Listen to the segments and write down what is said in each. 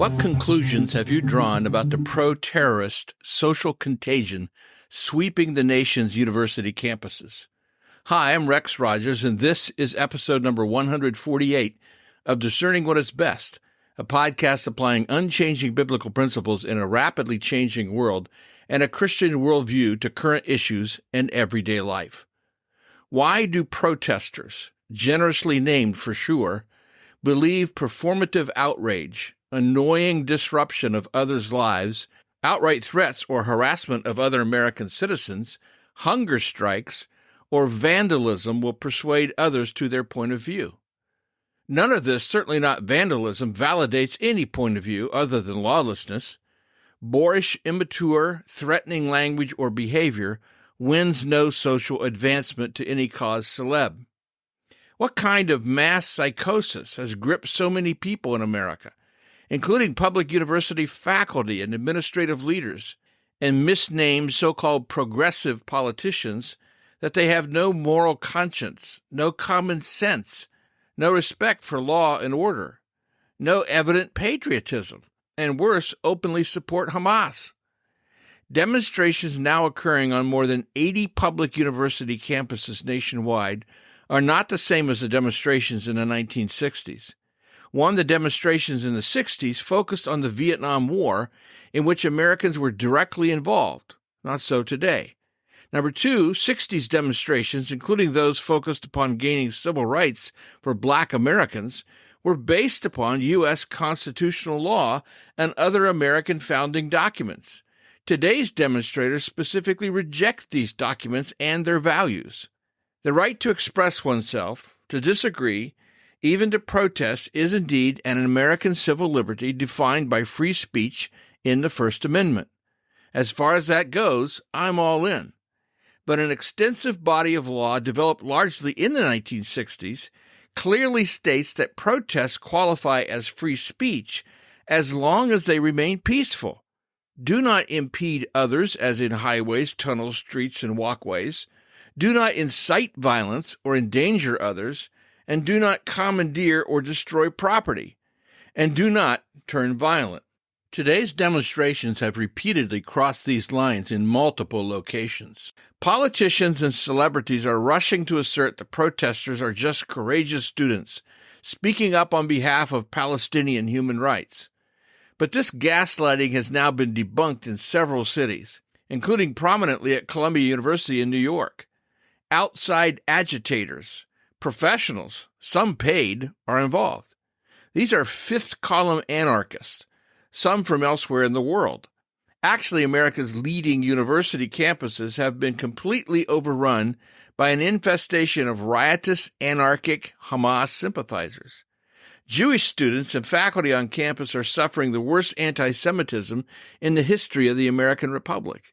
What conclusions have you drawn about the pro-terrorist social contagion sweeping the nation's university campuses? Hi, I'm Rex Rogers, and this is episode number 148 of Discerning What Is Best, a podcast applying unchanging biblical principles in a rapidly changing world and a Christian worldview to current issues and everyday life. Why do protesters, generously named for sure, believe performative outrage, annoying disruption of others' lives, outright threats or harassment of other American citizens, hunger strikes, or vandalism will persuade others to their point of view? None of this, certainly not vandalism, validates any point of view other than lawlessness. Boorish, immature, threatening language or behavior wins no social advancement to any cause celeb. What kind of mass psychosis has gripped so many people in America, including public university faculty and administrative leaders, and misnamed so-called progressive politicians, that they have no moral conscience, no common sense, no respect for law and order, no evident patriotism, and worse, openly support Hamas? Demonstrations now occurring on more than 80 public university campuses nationwide are not the same as the demonstrations in the 1960s. One, the demonstrations in the 60s focused on the Vietnam War, in which Americans were directly involved. Not so today. Number two, 60s demonstrations, including those focused upon gaining civil rights for Black Americans, were based upon U.S. constitutional law and other American founding documents. Today's demonstrators specifically reject these documents and their values. The right to express oneself, to disagree, even to protest, is indeed an American civil liberty defined by free speech in the First Amendment. As far as that goes, I'm all in. But an extensive body of law developed largely in the 1960s clearly states that protests qualify as free speech as long as they remain peaceful. Do not impede others, as in highways, tunnels, streets, and walkways. Do not incite violence or endanger others, and do not commandeer or destroy property, and do not turn violent. Today's demonstrations have repeatedly crossed these lines in multiple locations. Politicians and celebrities are rushing to assert the protesters are just courageous students, speaking up on behalf of Palestinian human rights. But this gaslighting has now been debunked in several cities, including prominently at Columbia University in New York. Outside agitators, professionals, some paid, are involved. These are fifth-column anarchists, some from elsewhere in the world. Actually, America's leading university campuses have been completely overrun by an infestation of riotous, anarchic Hamas sympathizers. Jewish students and faculty on campus are suffering the worst anti-Semitism in the history of the American Republic.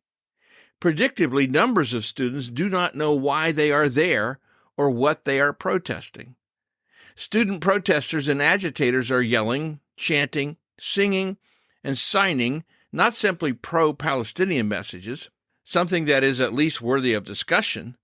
Predictably, numbers of students do not know why they are there or what they are protesting. Student protesters and agitators are yelling, chanting, singing, and signing not simply pro-Palestinian messages, something that is at least worthy of discussion,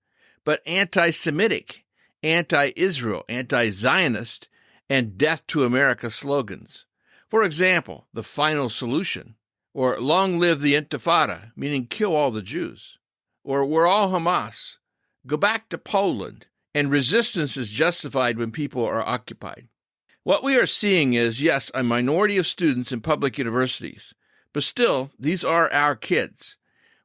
but anti-Semitic, anti-Israel, anti-Zionist, and death to America slogans. For example, the final solution, or long live the Intifada, meaning kill all the Jews, or we're all Hamas, go back to Poland, and resistance is justified when people are occupied. What we are seeing is, yes, a minority of students in public universities, but still, these are our kids.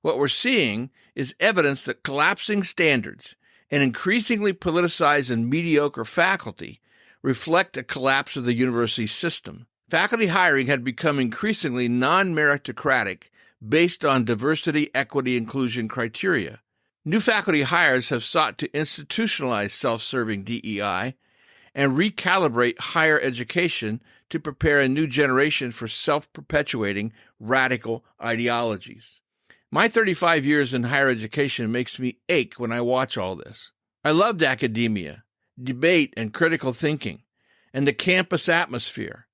What we're seeing is evidence that collapsing standards and increasingly politicized and mediocre faculty reflect a collapse of the university system. Faculty hiring had become increasingly non-meritocratic based on diversity, equity, inclusion criteria. New faculty hires have sought to institutionalize self-serving DEI and recalibrate higher education to prepare a new generation for self-perpetuating radical ideologies. My 35 years in higher education makes me ache when I watch all this. I loved academia, debate, and critical thinking, and the campus atmosphere.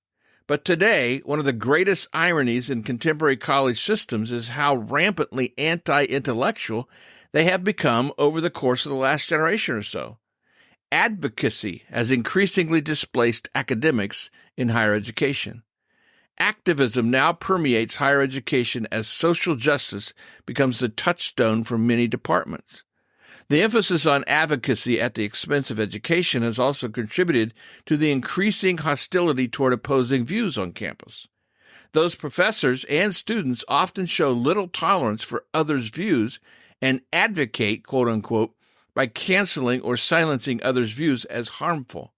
But today, one of the greatest ironies in contemporary college systems is how rampantly anti-intellectual they have become over the course of the last generation or so. Advocacy has increasingly displaced academics in higher education. Activism now permeates higher education as social justice becomes the touchstone for many departments. The emphasis on advocacy at the expense of education has also contributed to the increasing hostility toward opposing views on campus. Those professors and students often show little tolerance for others' views and advocate, quote-unquote, by canceling or silencing others' views as harmful.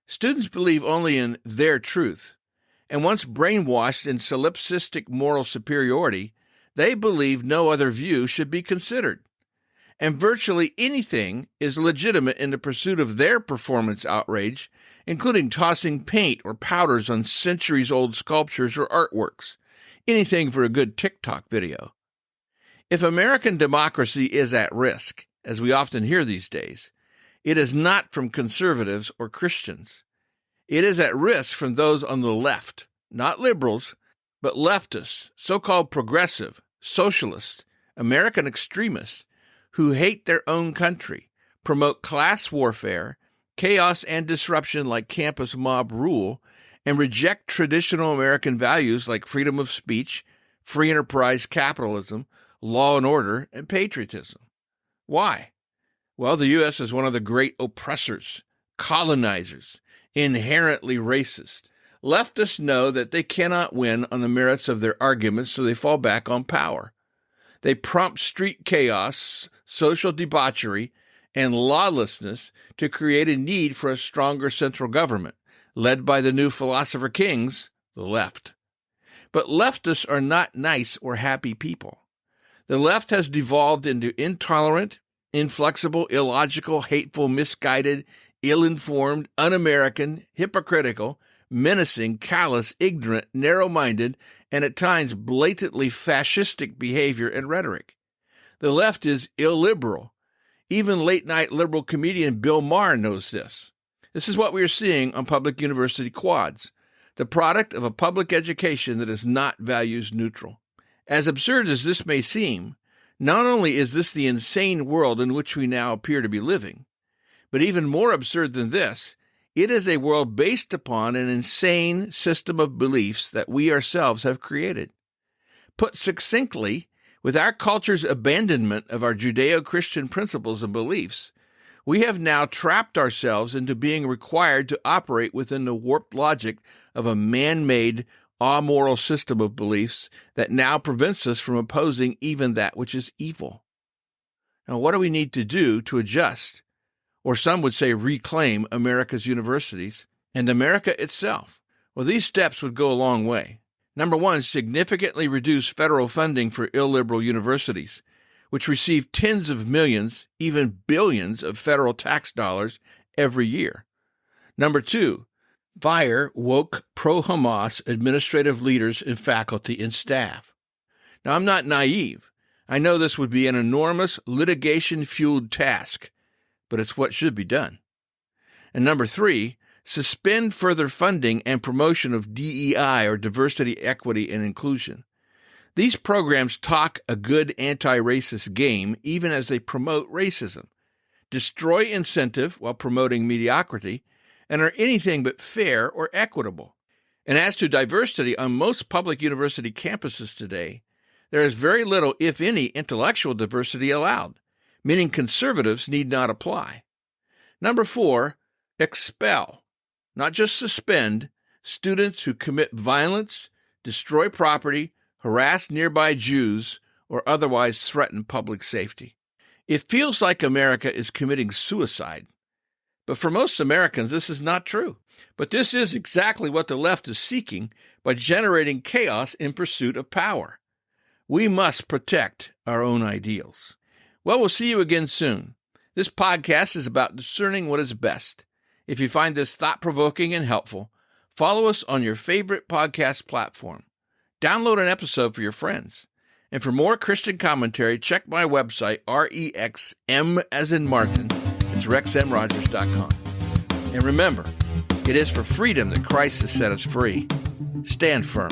Students believe only in their truth, and once brainwashed in solipsistic moral superiority, they believe no other view should be considered. And virtually anything is legitimate in the pursuit of their performance outrage, including tossing paint or powders on centuries-old sculptures or artworks, anything for a good TikTok video. If American democracy is at risk, as we often hear these days, it is not from conservatives or Christians. It is at risk from those on the left, not liberals, but leftists, so-called progressive, socialists, American extremists, who hate their own country, promote class warfare, chaos and disruption like campus mob rule, and reject traditional American values like freedom of speech, free enterprise capitalism, law and order, and patriotism. Why? Well, the U.S. is one of the great oppressors, colonizers, inherently racist. Leftists know that they cannot win on the merits of their arguments, so they fall back on power. They prompt street chaos, social debauchery, and lawlessness to create a need for a stronger central government, led by the new philosopher kings, the left. But leftists are not nice or happy people. The left has devolved into intolerant, inflexible, illogical, hateful, misguided, ill-informed, un-American, hypocritical, menacing, callous, ignorant, narrow-minded, and at times blatantly fascistic behavior and rhetoric. The left is illiberal. Even late-night liberal comedian Bill Maher knows this. This is what we are seeing on public university quads, the product of a public education that is not values neutral. As absurd as this may seem, not only is this the insane world in which we now appear to be living, but even more absurd than this, it is a world based upon an insane system of beliefs that we ourselves have created. Put succinctly, with our culture's abandonment of our Judeo-Christian principles and beliefs, we have now trapped ourselves into being required to operate within the warped logic of a man-made, amoral system of beliefs that now prevents us from opposing even that which is evil. Now, what do we need to do to adjust, or some would say reclaim, America's universities and America itself? Well, these steps would go a long way. Number one, significantly reduce federal funding for illiberal universities, which receive tens of millions, even billions of federal tax dollars every year. Number two, fire woke pro-Hamas administrative leaders and faculty and staff. Now, I'm not naive. I know this would be an enormous litigation-fueled task, but it's what should be done. And number three, suspend further funding and promotion of DEI, or diversity, equity, and inclusion. These programs talk a good anti-racist game even as they promote racism, destroy incentive while promoting mediocrity, and are anything but fair or equitable. And as to diversity, on most public university campuses today, there is very little, if any, intellectual diversity allowed, meaning conservatives need not apply. Number four, expel, not just suspend, students who commit violence, destroy property, harass nearby Jews, or otherwise threaten public safety. It feels like America is committing suicide. But for most Americans, this is not true. But this is exactly what the left is seeking by generating chaos in pursuit of power. We must protect our own ideals. Well, we'll see you again soon. This podcast is about discerning what is best. If you find this thought-provoking and helpful, follow us on your favorite podcast platform. Download an episode for your friends. And for more Christian commentary, check my website, REXM as in Martin. It's rexmrogers.com. And remember, it is for freedom that Christ has set us free. Stand firm.